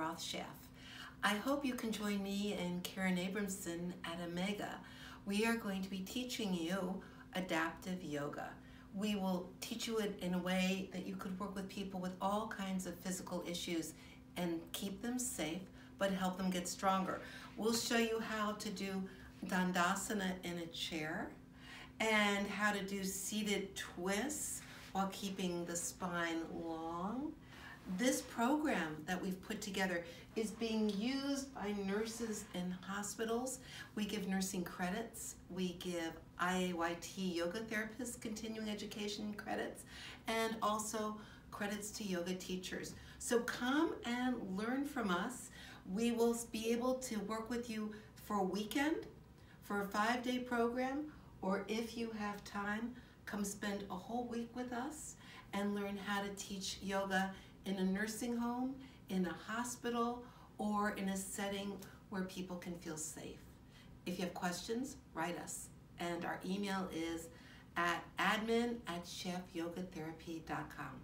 Roth, Schaff. I hope you can join me and Karen Abramson at Omega. We are going to be teaching you adaptive yoga. We will teach you it in a way that you could work with people with all kinds of physical issues and keep them safe, but help them get stronger. We'll show you how to do dandasana in a chair and how to do seated twists while keeping the spine long. This program that we've put together is being used by nurses in hospitals. We give nursing credits, we give IAYT yoga therapists continuing education credits, and also credits to yoga teachers. So come and learn from us. We will be able to work with you for a weekend, for a 5-day program, or if you have time, come spend a whole week with us and learn how to teach yoga in a nursing home, in a hospital, or in a setting where people can feel safe. If you have questions, write us. And our email is at admin@schaffyogatherapy.com.